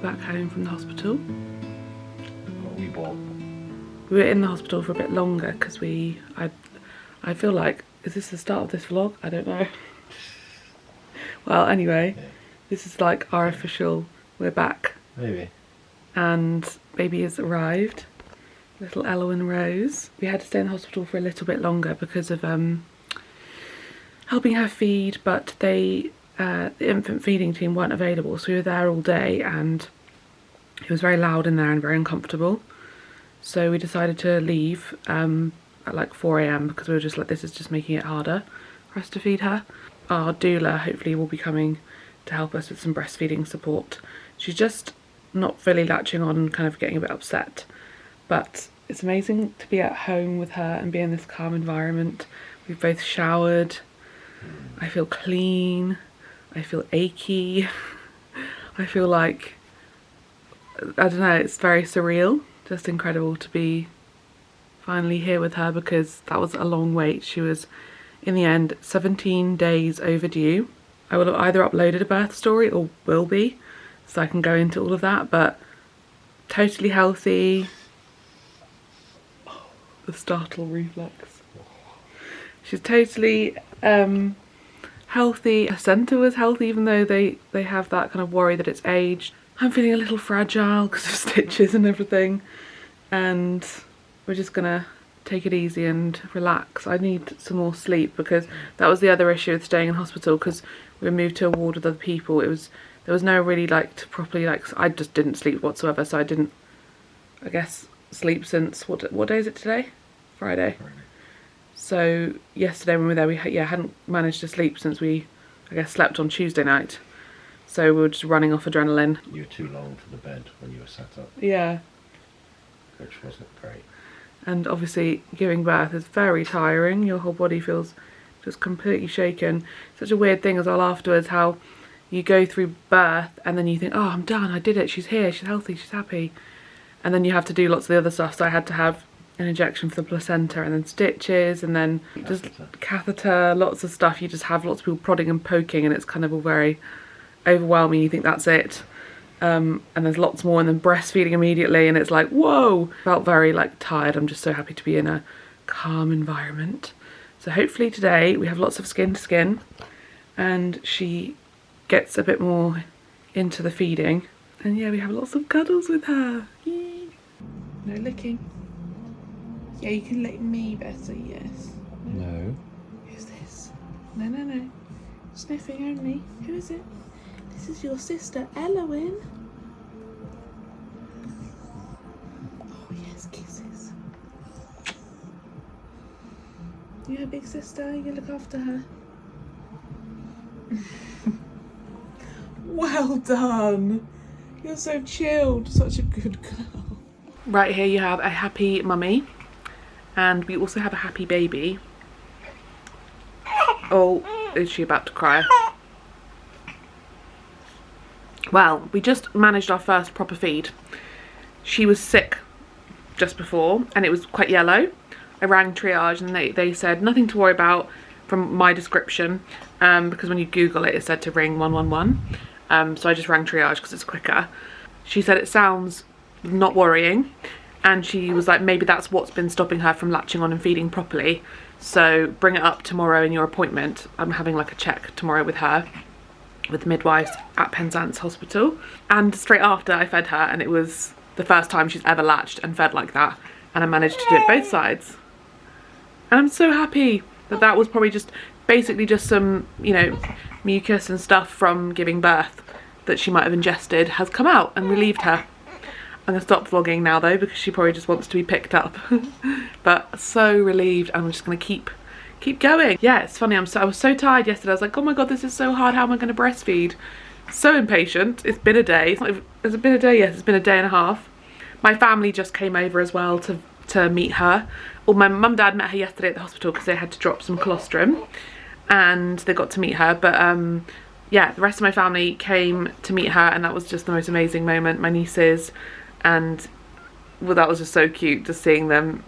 back home from the hospital. What we bought. We were in the hospital for a bit longer because I feel like, is this the start of this vlog? I don't know. Well, anyway, yeah. This is like our official, we're back. Maybe. And baby has arrived, little Elwyn Rose. We had to stay in the hospital for a little bit longer because of helping her feed, but the infant feeding team weren't available, so we were there all day and it was very loud in there and very uncomfortable. So we decided to leave at like 4 AM because we were just like, this is just making it harder for us to feed her. Our doula hopefully will be coming to help us with some breastfeeding support. She's just not fully latching on and kind of getting a bit upset, but it's amazing to be at home with her and be in this calm environment. We've both showered. I feel clean. I feel achy. I feel like, I don't know, it's very surreal. Just incredible to be finally here with her because that was a long wait. She was, in the end, 17 days overdue. I will have either uploaded a birth story or will be, so I can go into all of that, but totally healthy. Oh, the startle reflex. She's totally healthy. Her placenta was healthy, even though they have that kind of worry that it's aged. I'm feeling a little fragile because of stitches and everything, and we're just gonna take it easy and relax. I need some more sleep because that was the other issue with staying in hospital, because we were moved to a ward with other people. There was no really like to properly, like, I just didn't sleep whatsoever, so I didn't, I guess, sleep since what day is it today? Friday. So yesterday when we were there, we hadn't managed to sleep since we, I guess, slept on Tuesday night. So we were just running off adrenaline. You were too long to the bed when you were sat up. Yeah. Which wasn't great. And obviously giving birth is very tiring. Your whole body feels just completely shaken. Such a weird thing as well afterwards, how you go through birth and then you think, oh, I'm done, I did it, she's here, she's healthy, she's happy. And then you have to do lots of the other stuff. So I had to have an injection for the placenta and then stitches and then just catheter, lots of stuff. You just have lots of people prodding and poking and it's kind of all very overwhelming. You think that's it. And there's lots more, and then breastfeeding immediately and it's like, whoa. Felt very like tired. I'm just so happy to be in a calm environment. So hopefully today we have lots of skin to skin and she gets a bit more into the feeding. And yeah, we have lots of cuddles with her. Yay. No licking. Yeah, you can lick me better, yes. No. Who's this? No, no, no. Sniffing only. Who is it? This is your sister, Elwyn. Oh yes, kisses. You her big sister, you look after her. Well done. You're so chilled, such a good girl. Right, here you have a happy mummy. And we also have a happy baby. Oh, is she about to cry? Well, we just managed our first proper feed. She was sick just before and it was quite yellow. I rang triage and they said nothing to worry about from my description, because when you Google it, it said to ring 111. So I just rang triage because it's quicker. She said it sounds not worrying, and she was like, maybe that's what's been stopping her from latching on and feeding properly. So bring it up tomorrow in your appointment. I'm having like a check tomorrow with her, with midwives at Penzance Hospital. And straight after I fed her, and it was the first time she's ever latched and fed like that. And I managed to do it both sides. And I'm so happy that that was probably just basically just some, you know, mucus and stuff from giving birth that she might have ingested has come out and relieved her. I'm gonna stop vlogging now though, because she probably just wants to be picked up. But so relieved. I'm just gonna keep going. Yeah, it's funny, I was so tired yesterday. I was like, oh my god, this is so hard, how am I gonna breastfeed? So impatient. It's been a day. Has it been a day? Yes, it's been a day and a half. My family just came over as well to meet her. Well, my mum and dad met her yesterday at the hospital because they had to drop some colostrum and they got to meet her. But yeah, the rest of my family came to meet her and that was just the most amazing moment. My nieces, and well, that was just so cute just seeing them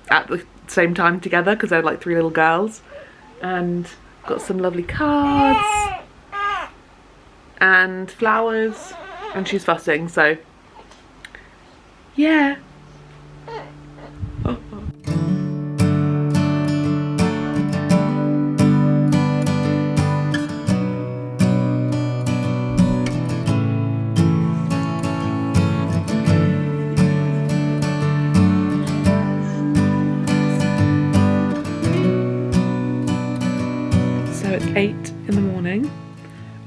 at the same time together because they're like 3 little girls. And got some lovely cards and flowers. and she's fussing, so yeah. Oh. So it's 8 in the morning.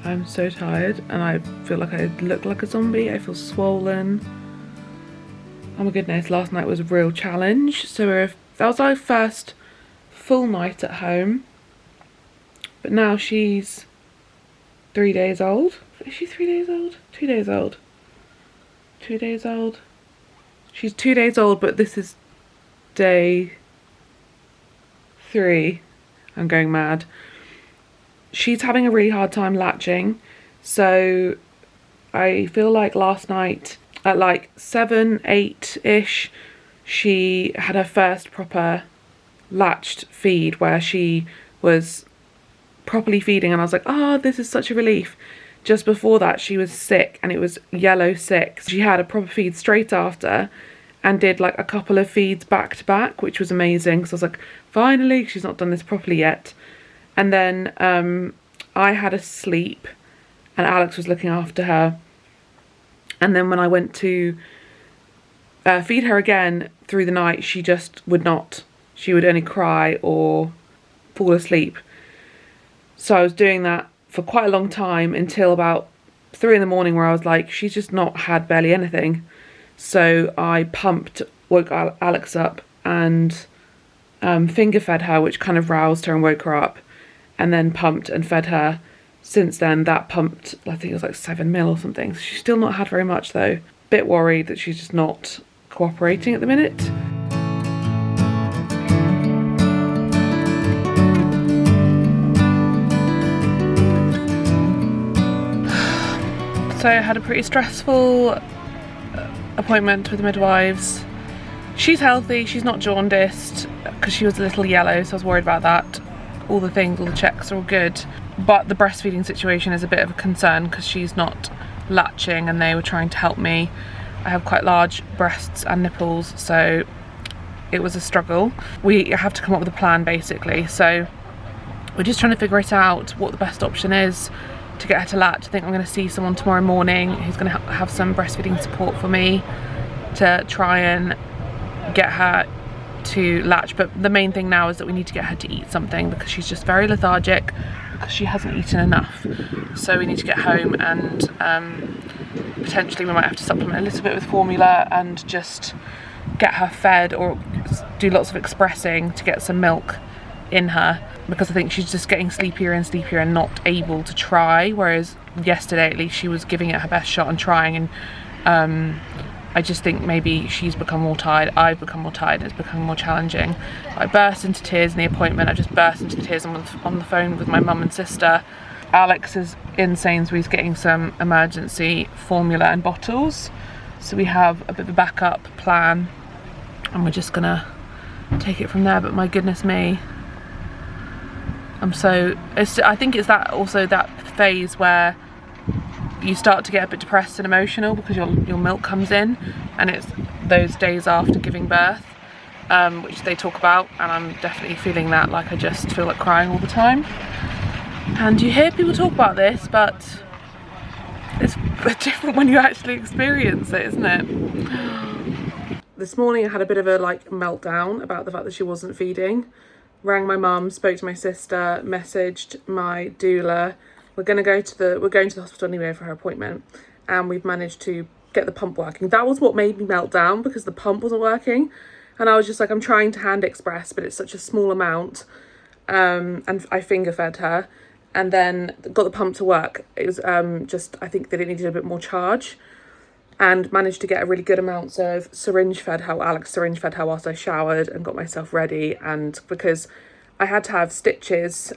I'm so tired and I feel like I look like a zombie. I feel swollen. Oh my goodness, last night was a real challenge. So that was our first full night at home. But now she's 3 days old. Is she 3 days old? 2 days old. 2 days old. She's 2 days old, but this is day 3. I'm going mad. She's having a really hard time latching. So I feel like last night at like 7, 8-ish, she had her first proper latched feed where she was properly feeding, and I was like, oh, this is such a relief. Just before that, she was sick, and it was yellow sick. She had a proper feed straight after and did like a couple of feeds back to back, which was amazing, because I was like, finally, she's not done this properly yet. And then I had a sleep and Alex was looking after her. And then when I went to feed her again through the night, she just would not. She would only cry or fall asleep. So I was doing that for quite a long time until about 3 in the morning, where I was like, she's just not had barely anything. So I woke Alex up and finger fed her, which kind of roused her and woke her up, and then pumped and fed her. Since then, that pumped, I think it was like 7 ml or something. She's still not had very much though. Bit worried that she's just not cooperating at the minute. So I had a pretty stressful appointment with the midwives. She's healthy, she's not jaundiced, because she was a little yellow, so I was worried about that. All the checks are all good. But the breastfeeding situation is a bit of a concern because she's not latching, and they were trying to help me. I have quite large breasts and nipples, so it was a struggle. We have to come up with a plan basically, so we're just trying to figure it out, what the best option is to get her to latch. I think I'm going to see someone tomorrow morning who's going to have some breastfeeding support for me to try and get her to latch. But the main thing now is that we need to get her to eat something, because she's just very lethargic because she hasn't eaten enough. So we need to get home, and potentially we might have to supplement a little bit with formula and just get her fed, or do lots of expressing to get some milk in her, because I think she's just getting sleepier and sleepier and not able to try, whereas yesterday at least she was giving it her best shot and trying. And I just think maybe she's become more tired, I've become more tired, it's becoming more challenging. I burst into tears in the appointment. I just burst into tears on the phone with my mum and sister. Alex is in Sainsbury's getting some emergency formula and bottles, so we have a bit of a backup plan, and we're just gonna take it from there. But my goodness me, I think it's that also that phase where you start to get a bit depressed and emotional because your milk comes in, and it's those days after giving birth, which they talk about, and I'm definitely feeling that. Like, I just feel like crying all the time. And you hear people talk about this, but it's different when you actually experience it, isn't it? This morning I had a bit of a meltdown about the fact that she wasn't feeding. Rang my mum, spoke to my sister, messaged my doula. We're going to the hospital anyway for her appointment, and we've managed to get the pump working. That was what made me melt down, because the pump wasn't working, and I was just like, I'm trying to hand express, but it's such a small amount, and I finger fed her, and then got the pump to work. It was I think that it needed a bit more charge, and managed to get a really good amount of syringe fed her. Alex syringe fed her whilst I showered and got myself ready, and because I had to have stitches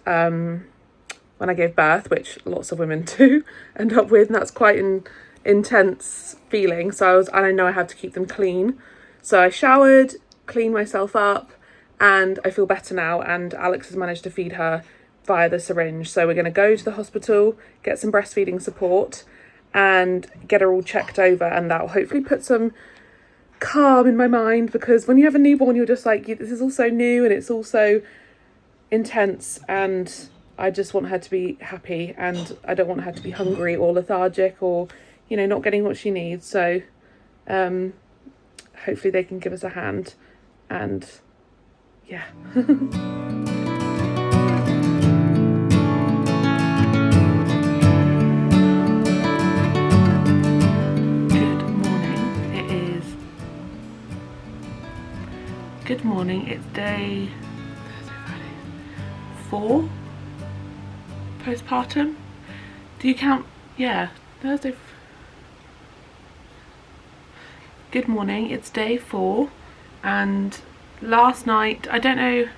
when I gave birth, which lots of women do end up with, and that's quite an intense feeling. So I know I have to keep them clean. So I showered, cleaned myself up, and I feel better now, and Alex has managed to feed her via the syringe. So we're going to go to the hospital, get some breastfeeding support, and get her all checked over, and that will hopefully put some calm in my mind, because when you have a newborn you're just like, this is all so new and it's all so intense, and I just want her to be happy, and I don't want her to be hungry or lethargic or, you know, not getting what she needs. So hopefully they can give us a hand, and yeah. Good morning, it's day 4 postpartum. Do you count? Yeah, Thursday. Good morning, it's day 4, and last night, I don't know.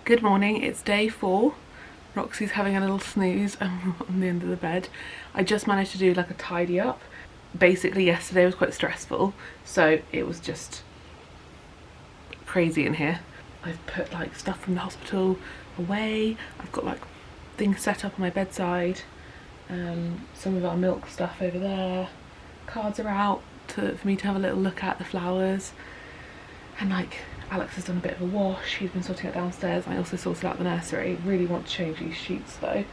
Good morning, it's day 4. Roxy's having a little snooze on the end of the bed. I just managed to do like a tidy up. Basically yesterday was quite stressful, so it was just crazy in here. I've put like stuff from the hospital away. I've got like things set up on my bedside. Some of our milk stuff over there. Cards are out for me to have a little look at, the flowers. And like Alex has done a bit of a wash. He's been sorting it downstairs. I also sorted out the nursery. Really want to change these sheets though.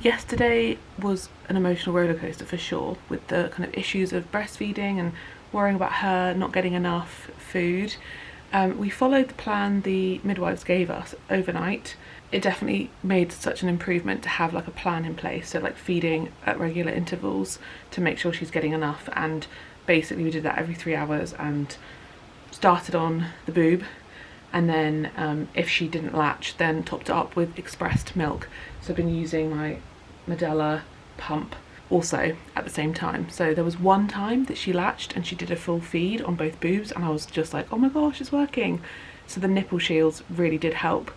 Yesterday was an emotional roller coaster for sure, with the kind of issues of breastfeeding and worrying about her not getting enough food. We followed the plan the midwives gave us overnight. It definitely made such an improvement to have like a plan in place, so like feeding at regular intervals to make sure she's getting enough, and basically we did that every 3 hours, and started on the boob, and then if she didn't latch then topped it up with expressed milk. So I've been using my Madeleine pump also at the same time. So there was one time that she latched and she did a full feed on both boobs, and I was just like, oh my gosh, it's working. So the nipple shields really did help.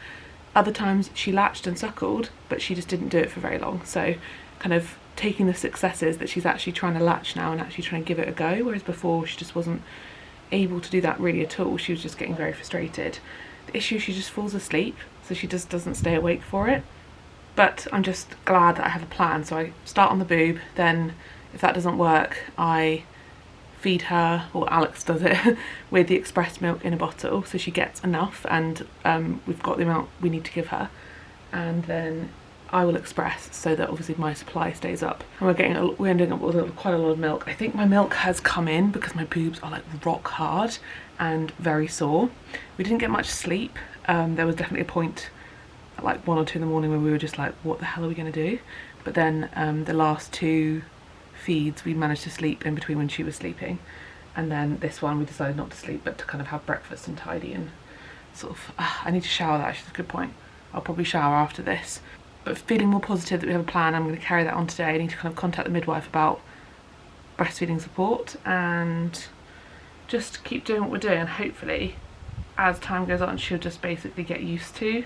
Other times she latched and suckled, but she just didn't do it for very long. So kind of taking the successes that she's actually trying to latch now and actually trying to give it a go, whereas before she just wasn't able to do that really at all. She was just getting very frustrated. The issue, she just falls asleep, so she just doesn't stay awake for it. But I'm just glad that I have a plan. So I start on the boob, then if that doesn't work, I feed her, or Alex does it, with the expressed milk in a bottle, so she gets enough, and we've got the amount we need to give her. And then I will express, so that obviously my supply stays up. And we're ending up with quite a lot of milk. I think my milk has come in because my boobs are like rock hard and very sore. We didn't get much sleep. There was definitely a point at like 1 or 2 in the morning where we were just like, what the hell are we going to do? But then the last 2 feeds we managed to sleep in between when she was sleeping, and then this one we decided not to sleep but to kind of have breakfast and tidy and sort of I need to shower. That actually is a good point. I'll probably shower after this, but feeling more positive that we have a plan. I'm going to carry that on today. I need to kind of contact the midwife about breastfeeding support and just keep doing what we're doing, and hopefully as time goes on she'll just basically get used to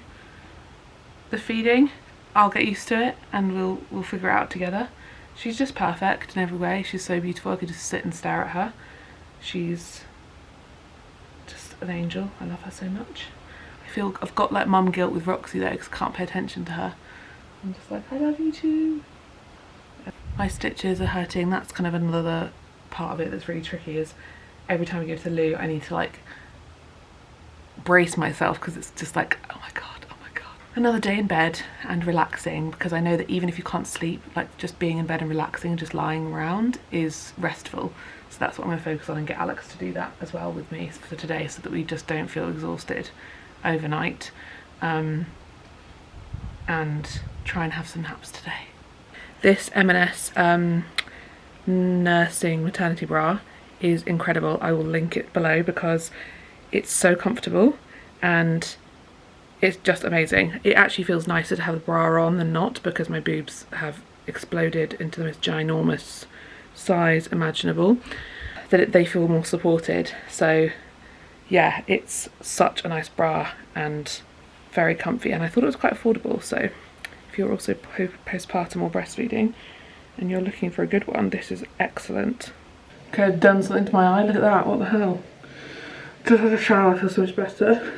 the feeding. I'll get used to it and we'll figure it out together. She's just perfect in every way. She's so beautiful. I could just sit and stare at her. She's just an angel. I love her so much. I feel I've got like mum guilt with Roxy though, because I can't pay attention to her. I'm just like, I love you too. My stitches are hurting. That's kind of another part of it that's really tricky, is every time I go to the loo I need to like brace myself, because it's just like, oh my god. Another day in bed and relaxing, because I know that even if you can't sleep, like just being in bed and relaxing and just lying around is restful. So that's what I'm going to focus on, and get Alex to do that as well with me for today, so that we just don't feel exhausted overnight, and try and have some naps today. This M&S nursing maternity bra is incredible. I will link it below because it's so comfortable and it's just amazing. It actually feels nicer to have the bra on than not, because my boobs have exploded into the most ginormous size imaginable, that they feel more supported. So yeah, it's such a nice bra and very comfy, and I thought it was quite affordable. So if you're also postpartum or breastfeeding and you're looking for a good one, this is excellent. Okay, I've done something to my eye. Look at that, what the hell. Just had a shower, I feel so much better.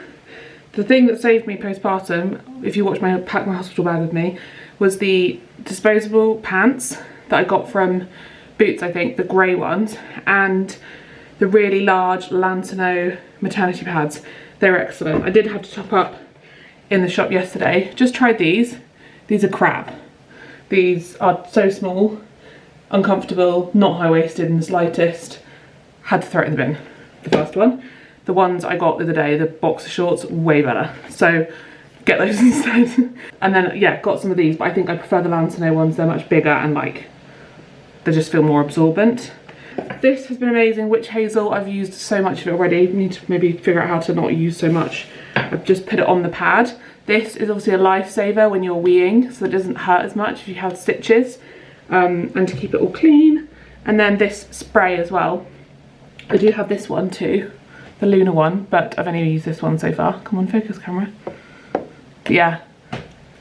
The thing that saved me postpartum, if you watch my pack my hospital bag with me, was the disposable pants that I got from Boots, I think, the grey ones, and the really large Lansano maternity pads. They're excellent. I did have to top up in the shop yesterday. Just tried these. These are crap. These are so small, uncomfortable, not high-waisted in the slightest. Had to throw it in the bin, the first one. The ones I got the other day, the boxer shorts, way better. So get those instead. And then, yeah, got some of these, but I think I prefer the Lansano ones. They're much bigger and like, they just feel more absorbent. This has been amazing. Witch hazel, I've used so much of it already. Need to maybe figure out how to not use so much. I've just put it on the pad. This is obviously a lifesaver when you're weeing, so it doesn't hurt as much if you have stitches, and to keep it all clean. And then this spray as well. I do have this one too, the Luna one, but I've only used this one so far. Come on, focus camera. But yeah,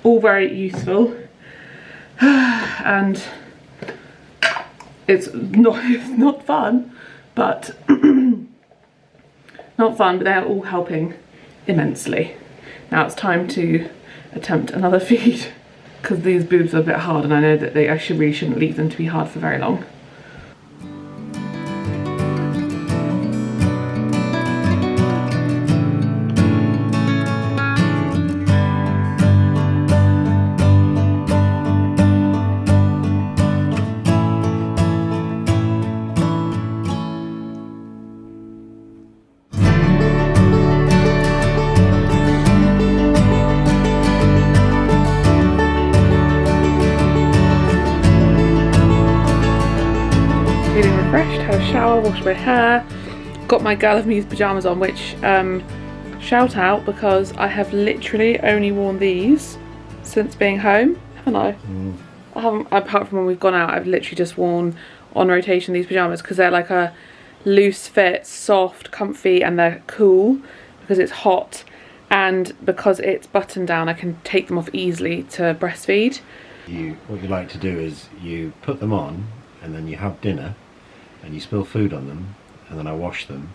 all very useful. And it's not fun, but not fun, but they're all helping immensely. Now it's time to attempt another feed, because these boobs are a bit hard, and I know that I really shouldn't leave them to be hard for very long. Feeling refreshed, had a shower, washed my hair, got my Girl of Me's pyjamas on, which shout out, because I have literally only worn these since being home, haven't I? I haven't, apart from when we've gone out, I've literally just worn on rotation these pyjamas because they're like a loose fit, soft, comfy, and they're cool because it's hot, and because it's button down I can take them off easily to breastfeed. What you like to do is you put them on and then you have dinner and you spill food on them, and then I wash them,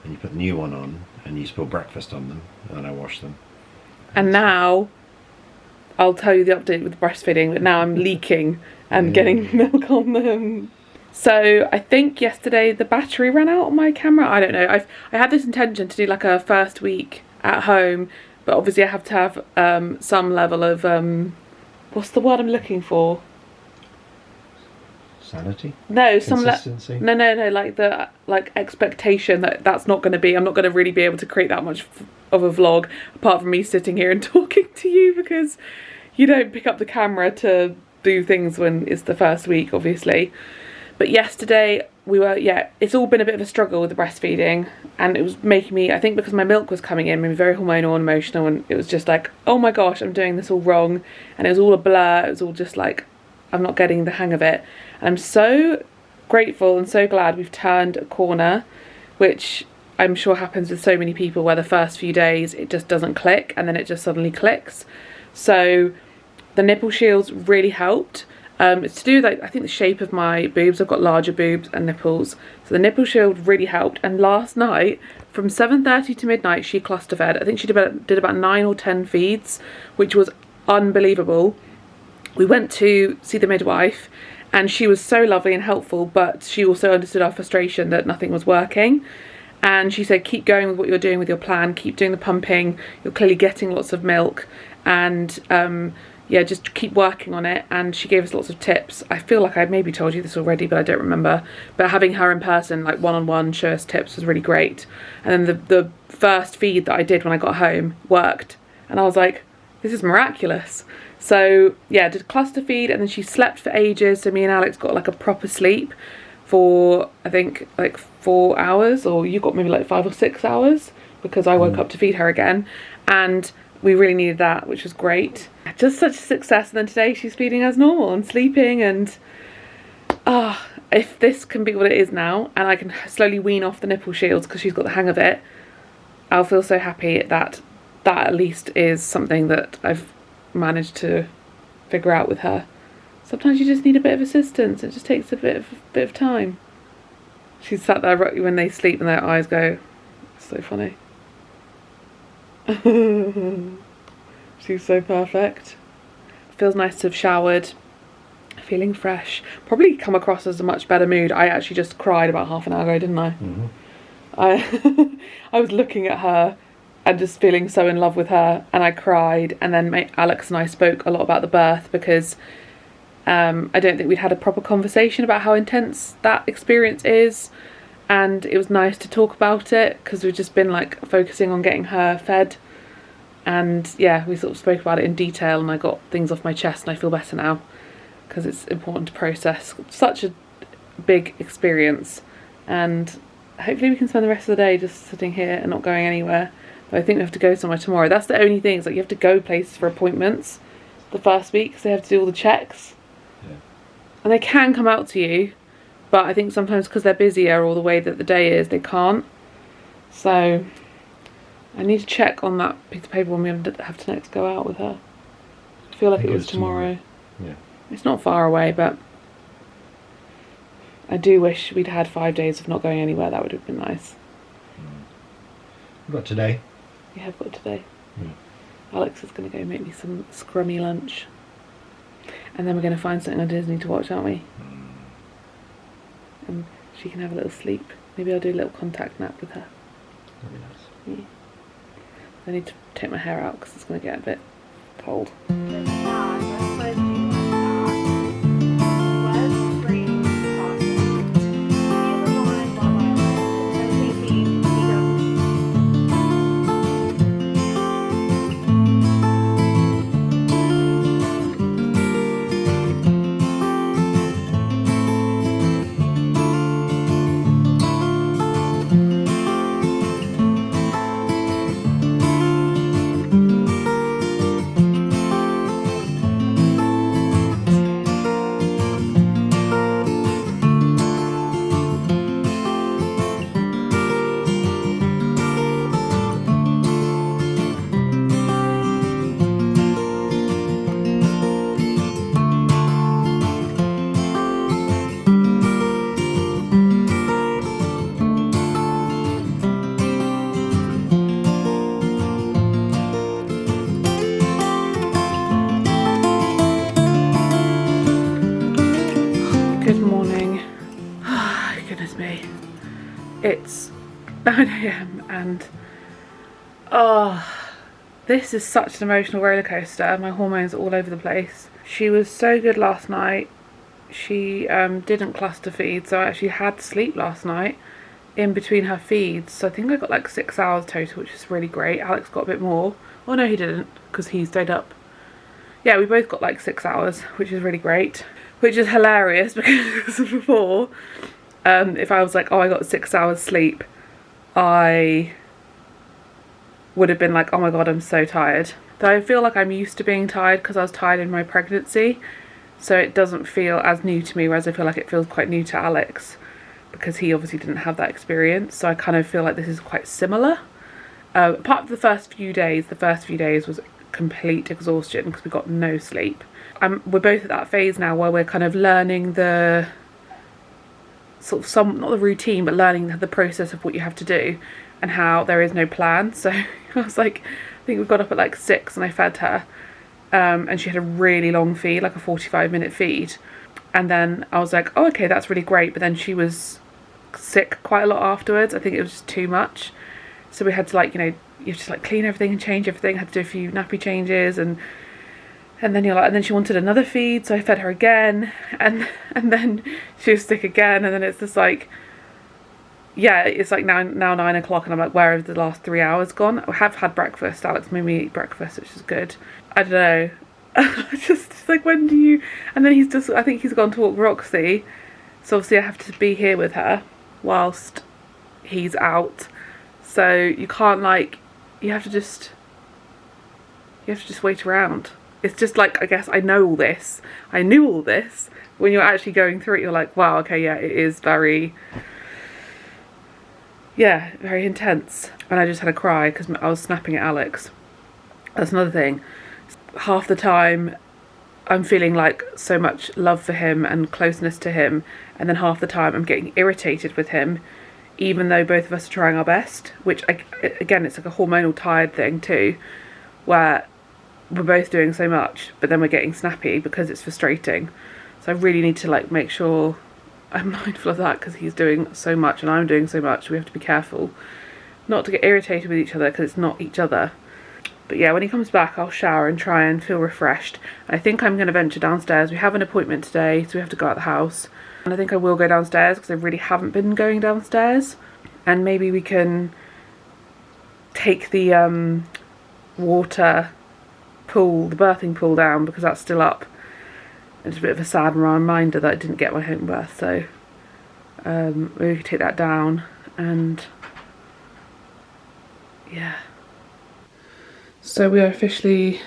and you put the new one on and you spill breakfast on them, and then I wash them. And now I'll tell you the update with breastfeeding, but now I'm leaking and getting milk on them. So I think yesterday the battery ran out on my camera. I don't know. I had this intention to do like a first week at home, but obviously I have to have some level of what's the word I'm looking for? Sanity? No, consistency. No, like expectation that that's not going to be. I'm not going to really be able to create that much of a vlog apart from me sitting here and talking to you, because you don't pick up the camera to do things when it's the first week, obviously. But yesterday we were, yeah, it's all been a bit of a struggle with the breastfeeding, and it was making me, I think because my milk was coming in, made me very hormonal and emotional, and it was just like, oh my gosh, I'm doing this all wrong, and it was all a blur. It was all just like, I'm not getting the hang of it. And I'm so grateful and so glad we've turned a corner, which I'm sure happens with so many people, where the first few days it just doesn't click and then it just suddenly clicks. So the nipple shields really helped. It's to do with, like, I think the shape of my boobs. I've got larger boobs and nipples, so the nipple shield really helped. And last night from 7:30 to midnight she cluster fed. I think she did about 9 or 10 feeds, which was unbelievable. We went to see the midwife and she was so lovely and helpful, but she also understood our frustration that nothing was working. And she said, keep going with what you're doing with your plan, keep doing the pumping, you're clearly getting lots of milk, and yeah, just keep working on it. And she gave us lots of tips. I feel like I maybe told you this already, but I don't remember. But having her in person, like one-on-one, show us tips was really great. And then the first feed that I did when I got home worked, and I was like, this is miraculous. So yeah, did cluster feed, and then she slept for ages. So me and Alex got like a proper sleep for, I think, like 4 hours, or you got maybe like 5 or 6 hours, because I woke up to feed her again, and we really needed that, which was great. Just such a success. And then today she's feeding as normal and sleeping, and if this can be what it is now, and I can slowly wean off the nipple shields because she's got the hang of it, I'll feel so happy that that at least is something that I've managed to figure out with her. Sometimes you just need a bit of assistance. It just takes a bit of time. She's sat there when they sleep and their eyes go, it's so funny. She's so perfect. Feels nice to have showered. feeling fresh. Probably come across as a much better mood. I actually just cried about half an hour ago, didn't I? I I was looking at her and just feeling so in love with her, and I cried. And then Alex and I spoke a lot about the birth, because I don't think we'd had a proper conversation about how intense that experience is, and it was nice to talk about it because we've just been like focusing on getting her fed. And yeah, we sort of spoke about it in detail, and I got things off my chest, and I feel better now because it's important to process such a big experience. And hopefully we can spend the rest of the day just sitting here and not going anywhere. But I think we have to go somewhere tomorrow. That's the only thing, is like you have to go places for appointments the first week because they have to do all the checks. Yeah. And they can come out to you, but I think sometimes because they're busier or the way that the day is, they can't. So I need to check on that piece of paper when we have to next go out with her. I feel like it was tomorrow. Yeah. It's not far away, but I do wish we'd had 5 days of not going anywhere. That would have been nice. What about today? We have got today. Alex is going to go make me some scrummy lunch. And then we're going to find something on Disney to watch, aren't we? And she can have a little sleep. Maybe I'll do a little contact nap with her. That'd be nice. Yeah. I need to take my hair out because it's going to get a bit cold. Good morning. Goodness me. It's 9 AM and this is such an emotional roller coaster. My hormones are all over the place. She was so good last night. She didn't cluster feed, so I actually had sleep last night in between her feeds. So I think I got like 6 hours total, which is really great. Alex got a bit more. Oh no, he didn't, because he stayed up. Yeah, we both got like 6 hours, which is really great. Which is hilarious because before, if I was like, oh, I got 6 hours sleep, I would have been like, oh my god, I'm so tired. Though I feel like I'm used to being tired because I was tired in my pregnancy, so it doesn't feel as new to me, whereas I feel like it feels quite new to Alex because he obviously didn't have that experience. So I kind of feel like this is quite similar. Apart from the first few days was complete exhaustion because we got no sleep. We're both at that phase now where we're kind of learning the sort of not the routine, but learning the process of what you have to do and how there is no plan. So I was like, I think we got up at like 6 and I fed her, and she had a really long feed, like a 45-minute feed. And then I was like, oh, okay, that's really great. But then she was sick quite a lot afterwards. I think it was just too much. So we had to, like, you know, you have to like clean everything and change everything. I had to do a few nappy changes, and then you're like, and then she wanted another feed, so I fed her again, and then she was sick again, and then it's just like, yeah, it's like now 9 o'clock, and I'm like, where have the last 3 hours gone? I have had breakfast. Alex made me eat breakfast, which is good. I don't know. It's like, when do you? And then I think he's gone to walk Roxy, so obviously I have to be here with her whilst he's out. So you can't, like, you have to just wait around. It's just like, I guess I knew all this. When you're actually going through it, you're like, wow, okay, yeah, it is very intense. And I just had a cry because I was snapping at Alex. That's another thing. Half the time I'm feeling like so much love for him and closeness to him, and then half the time I'm getting irritated with him, even though both of us are trying our best, which again, it's like a hormonal tired thing too, where we're both doing so much, but then we're getting snappy because it's frustrating. So So I really need to like make sure I'm mindful of that, because he's doing so much and I'm doing so much. We have to be careful not to get irritated with each other, because it's not each other. But yeah, when he comes back, I'll shower and try and feel refreshed. And I think I'm going to venture downstairs. We have an appointment today, so we have to go out the house. And I think I will go downstairs, because I really haven't been going downstairs. And maybe we can take the water pool, the birthing pool down, because that's still up. It's a bit of a sad reminder that I didn't get my home birth, so maybe we could take that down. And yeah. So we are officially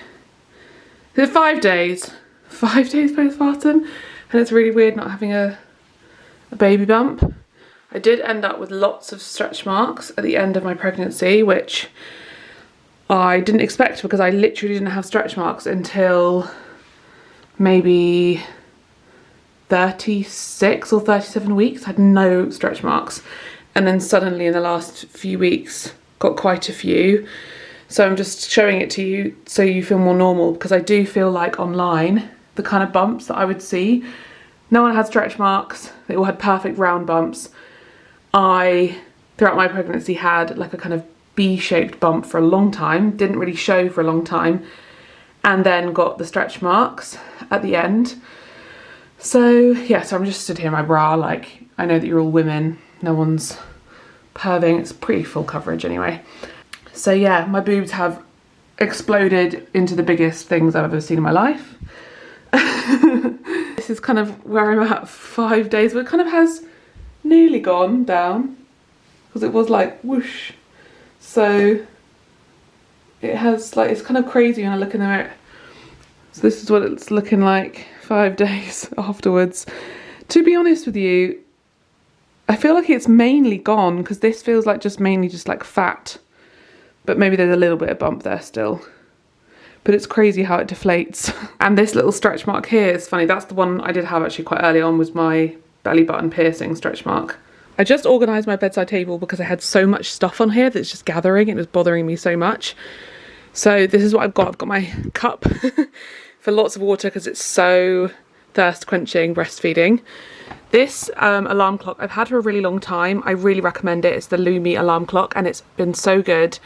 5 days. 5 days postpartum, and it's really weird not having a baby bump. I did end up with lots of stretch marks at the end of my pregnancy, which I didn't expect, because I literally didn't have stretch marks until maybe 36 or 37 weeks. I had no stretch marks, and then suddenly in the last few weeks got quite a few. So I'm just showing it to you so you feel more normal, because I do feel like online the kind of bumps that I would see, no one had stretch marks, they all had perfect round bumps. I, throughout my pregnancy, had like a kind of B-shaped bump for a long time, didn't really show for a long time, and then got the stretch marks at the end. So yeah, so I'm just stood here in my bra, like, I know that you're all women, no one's perving, it's pretty full coverage anyway. So yeah, my boobs have exploded into the biggest things I've ever seen in my life. This is kind of where I'm at 5 days, but it kind of has nearly gone down, because it was like whoosh. So it has, like, it's kind of crazy when I look in the mirror. So this is what it's looking like 5 days afterwards. To be honest with you, I feel like it's mainly gone, because this feels like mainly just like fat. But maybe there's a little bit of bump there still. But it's crazy how it deflates. And this little stretch mark here is funny. That's the one I did have actually quite early on, was my belly button piercing stretch mark. I just organised my bedside table because I had so much stuff on here that's just gathering. It was bothering me so much. So this is what I've got. I've got my cup for lots of water, because it's so thirst quenching breastfeeding. This alarm clock I've had for a really long time. I really recommend it. It's the Lumi alarm clock, and it's been so good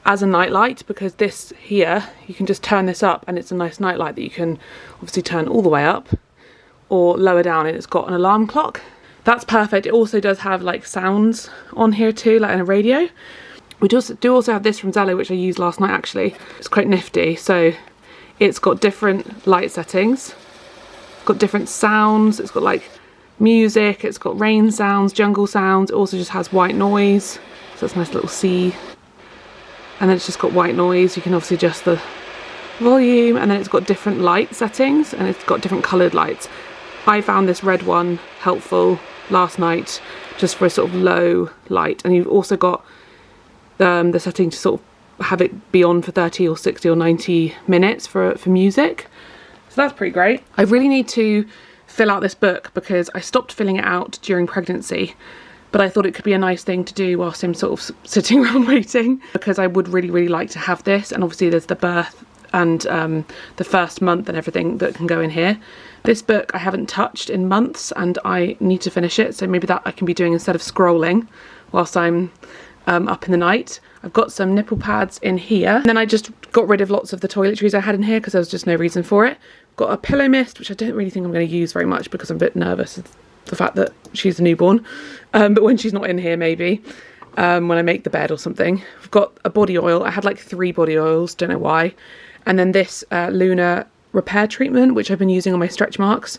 as a nightlight, because this here, you can just turn this up and it's a nice nightlight that you can obviously turn all the way up or lower down, and it's got an alarm clock. That's perfect. It also does have like sounds on here too, like in a radio. We just do also have this from Zello, which I used last night actually. It's quite nifty. So it's got different light settings, got different sounds, it's got like music, it's got rain sounds, jungle sounds. It also just has white noise, so it's a nice little sea. And then it's just got white noise. You can obviously adjust the volume, and then it's got different light settings, and it's got different coloured lights. I found this red one helpful last night, just for a sort of low light. And you've also got the setting to sort of have it be on for 30 or 60 or 90 minutes for music. So that's pretty great. I really need to fill out this book, because I stopped filling it out during pregnancy, but I thought it could be a nice thing to do whilst I'm sort of sitting around waiting, because I would really, really like to have this. And obviously there's the birth and the first month and everything that can go in here. This book I haven't touched in months, and I need to finish it, so maybe that I can be doing instead of scrolling whilst I'm up in the night. I've got some nipple pads in here, and then I just got rid of lots of the toiletries I had in here, because there was just no reason for it. Got a pillow mist, which I don't really think I'm going to use very much, because I'm a bit nervous of the fact that she's a newborn, but when she's not in here, maybe when I make the bed or something. I've got a body oil. I had like 3 body oils, don't know why. And then this Luna repair treatment, which I've been using on my stretch marks,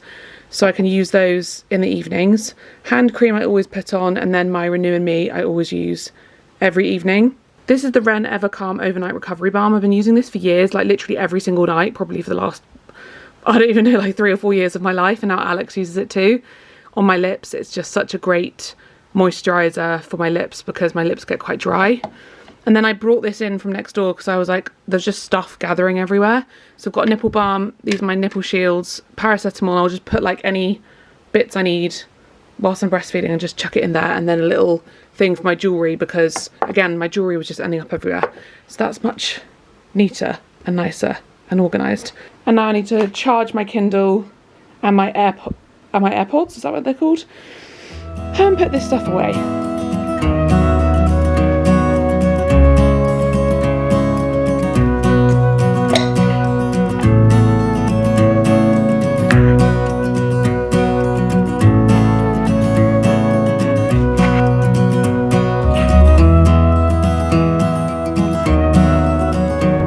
so I can use those in the evenings. Hand cream I always put on, and then my Renew and Me I always use every evening. This is the Ren Evercalm Overnight Recovery Balm. I've been using this for years, like literally every single night, probably for the last, I don't even know, like 3 or 4 years of my life, and now Alex uses it too. On my lips, it's just such a great moisturiser for my lips, because my lips get quite dry. And then I brought this in from next door, because I was like, there's just stuff gathering everywhere. So I've got a nipple balm, these are my nipple shields, paracetamol. I'll just put like any bits I need whilst I'm breastfeeding and just chuck it in there, and then a little thing for my jewellery, because again my jewellery was just ending up everywhere. So that's much neater and nicer and organised. And now I need to charge my Kindle and my my AirPods, is that what they're called? And put this stuff away.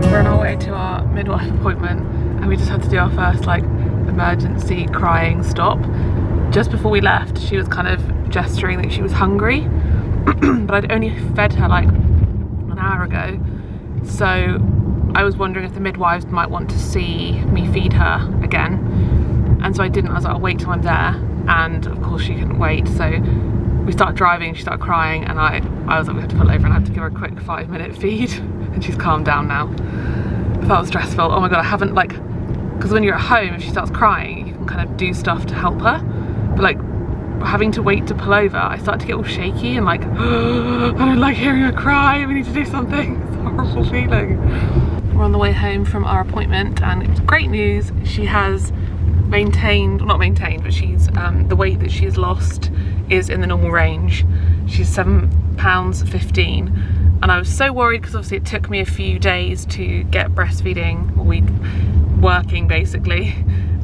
We're on our way to our midwife appointment, and we just had to do our first like emergency crying stop. Just before we left, she was kind of gesturing that she was hungry, but I'd only fed her like an hour ago, so I was wondering if the midwives might want to see me feed her again, and so I didn't. I was like, I'll wait till I'm there, and of course she couldn't wait, so we started driving, she started crying, and I was like, we have to pull over and I have to give her a quick 5-minute feed, and she's calmed down now. I felt stressful. Oh my god, I haven't like, because when you're at home, if she starts crying, you can kind of do stuff to help her, but like having to wait to pull over, I started to get all shaky and like, I don't like hearing her cry, we need to do something. It's a horrible feeling. We're on the way home from our appointment, and it's great news. She has maintained, well, not maintained, but she's the weight that she's lost is in the normal range. She's £7.15, and I was so worried because obviously it took me a few days to get breastfeeding working basically,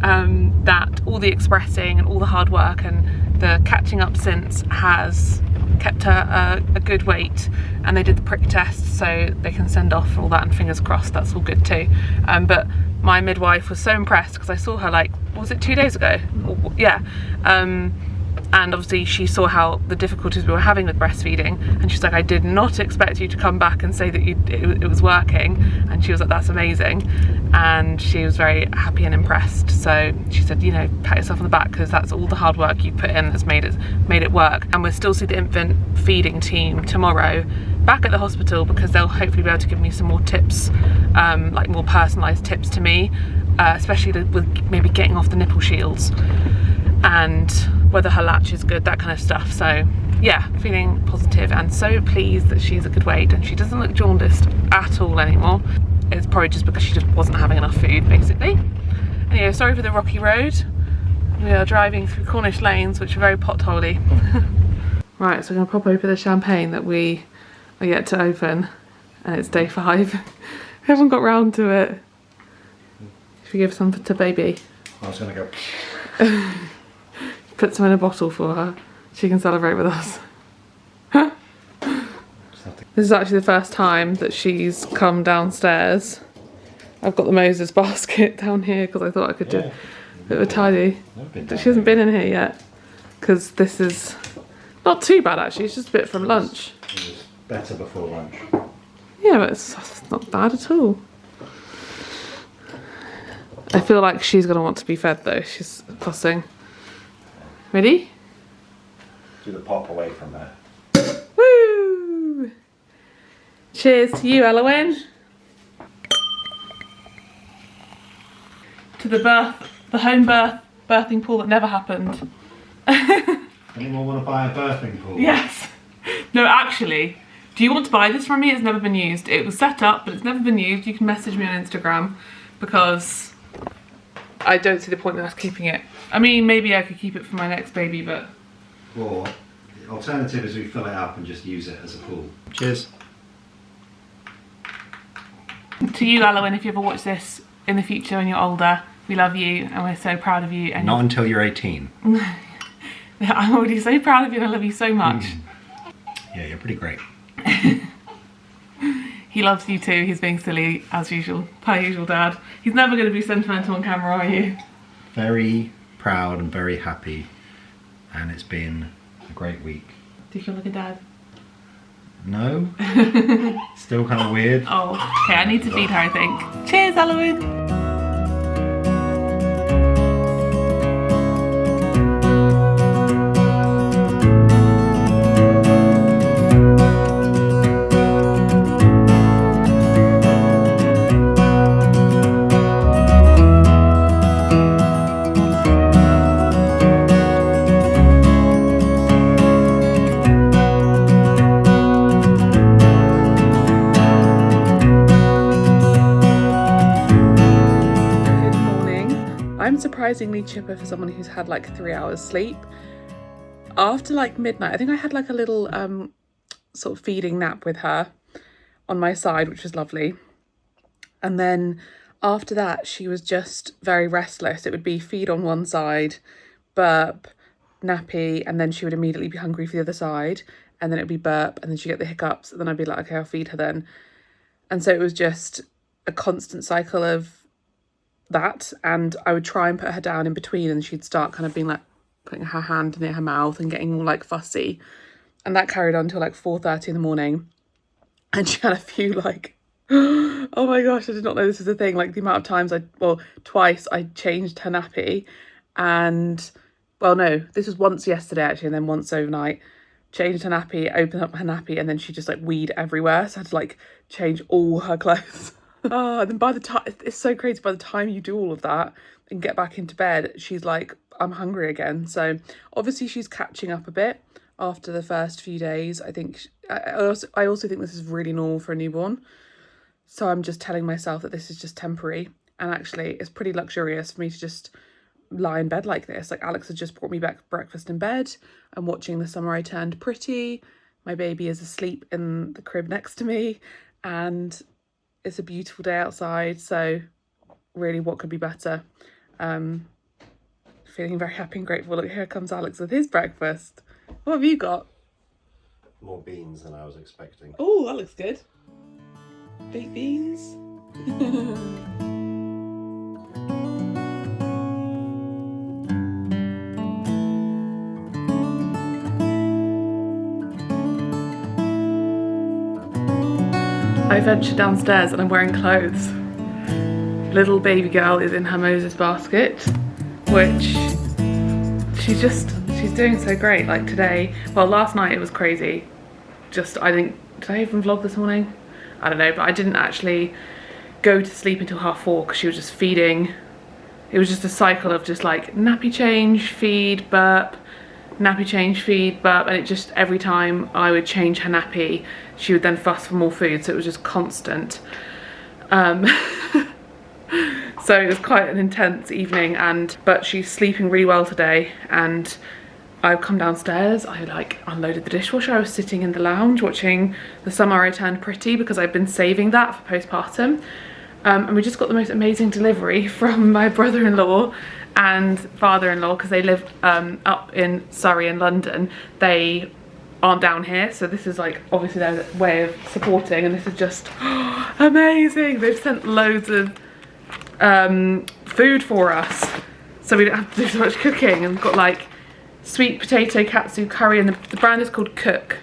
that all the expressing and all the hard work and the catching up since has kept her a good weight, and they did the prick test so they can send off all that, and fingers crossed that's all good too. But my midwife was so impressed because I saw her like, was it 2 days ago? Yeah. And obviously she saw how the difficulties we were having with breastfeeding, and she's like, I did not expect you to come back and say that it was working, and she was like, that's amazing, and she was very happy and impressed. So she said, you know, pat yourself on the back because that's all the hard work you put in that's made it work. And we'll still see the infant feeding team tomorrow back at the hospital, because they'll hopefully be able to give me some more tips, like more personalised tips to me, especially with maybe getting off the nipple shields and whether her latch is good, that kind of stuff. So yeah, feeling positive and so pleased that she's a good weight, and she doesn't look jaundiced at all anymore. It's probably just because she just wasn't having enough food basically. Anyway, sorry for the rocky road. We are driving through Cornish lanes, which are very potholy. Right, so we're going to pop open the champagne that we are yet to open, and it's day 5. We haven't got round to it. Should we give some to baby? I was going to go. Put some in a bottle for her. She can celebrate with us. This is actually the first time that she's come downstairs. I've got the Moses basket down here because I thought I could do a bit of a tidy. But she hasn't been in here yet because this is not too bad actually. It's just a bit from lunch. It was better before lunch. Yeah, but it's not bad at all. I feel like she's going to want to be fed though. She's fussing. Ready? Do the pop away from there. Woo! Cheers to you, Elowen. To the home birthing pool that never happened. Anyone want to buy a birthing pool? Yes. No, actually, do you want to buy this from me? It's never been used. It was set up, but it's never been used. You can message me on Instagram because I don't see the point in us keeping it. I mean, maybe I could keep it for my next baby, but... Or, the alternative is we fill it up and just use it as a pool. Cheers. To you, Elowen, if you ever watch this in the future when you're older, we love you and we're so proud of you. And not until you're 18. I'm already so proud of you and I love you so much. Yeah, you're pretty great. He loves you too. He's being silly as usual. Per usual, Dad. He's never going to be sentimental on camera, are you? Very proud and very happy, and it's been a great week. Do you feel like a dad? No. Still kind of weird. Oh, okay. I need to feed her, I think. Cheers, Elowen. surprisingly chipper for someone who's had like 3 hours sleep. After like midnight, I think I had like a little sort of feeding nap with her on my side, which was lovely. And then after that, she was just very restless. It would be feed on one side, burp, nappy, and then she would immediately be hungry for the other side, and then it'd be burp, and then she'd get the hiccups, and then I'd be like, okay, I'll feed her then. And so it was just a constant cycle of that, and I would try and put her down in between, and she'd start kind of being like putting her hand near her mouth and getting all like fussy, and that carried on till like 4:30 in the morning. And she had a few like, oh my gosh, I did not know this was a thing, like the amount of times twice I changed her nappy, and well no, this was once yesterday actually, and then once overnight. Changed her nappy, opened up her nappy, and then she just like weed everywhere, so I had to like change all her clothes. And then by the time, it's so crazy, by the time you do all of that and get back into bed, she's like, I'm hungry again. So obviously she's catching up a bit after the first few days. I think I also think this is really normal for a newborn, so I'm just telling myself that this is just temporary, and actually it's pretty luxurious for me to just lie in bed like this. Like Alex has just brought me back breakfast in bed. I'm watching The Summer I Turned Pretty. My baby is asleep in the crib next to me, and it's a beautiful day outside, so really what could be better? Feeling very happy and grateful. Look, here comes Alex with his breakfast. What have you got? More beans than I was expecting. Oh, that looks good. Baked beans. I ventured downstairs and I'm wearing clothes. Little baby girl is in her Moses basket, which she's doing so great. Like today, well last night it was crazy. Did I even vlog this morning? I don't know, but I didn't actually go to sleep until 4:30 because she was just feeding. It was just a cycle of just like nappy change, feed, burp, nappy change, feed, burp, and it just, every time I would change her nappy, she would then fuss for more food, so it was just constant. So it was quite an intense evening, but she's sleeping really well today, and I've come downstairs, I like unloaded the dishwasher, I was sitting in the lounge watching The Summer I Turned Pretty because I've been saving that for postpartum. And we just got the most amazing delivery from my brother-in-law and father-in-law, because they live up in Surrey in London. They aren't down here, so this is like obviously their way of supporting, and this is just amazing. They've sent loads of food for us, so we don't have to do so much cooking, and we've got like sweet potato katsu curry, and the brand is called Cook.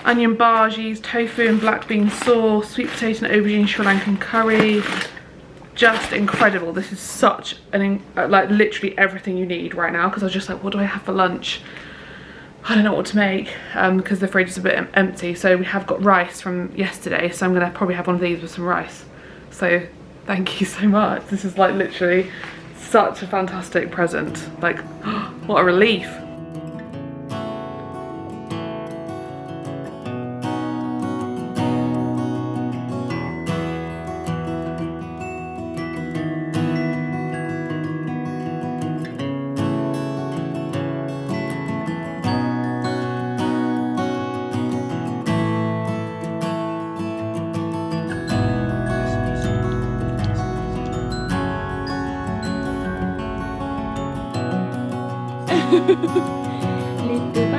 Onion bhajis, tofu and black bean sauce, sweet potato and aubergine Sri Lankan curry. Just incredible. This is such an like literally everything you need right now, because I was just like, what do I have for lunch? I don't know what to make, because the fridge is a bit empty. So we have got rice from yesterday, so I'm gonna probably have one of these with some rice. So thank you so much. This is like literally such a fantastic present. Like, what a relief. Little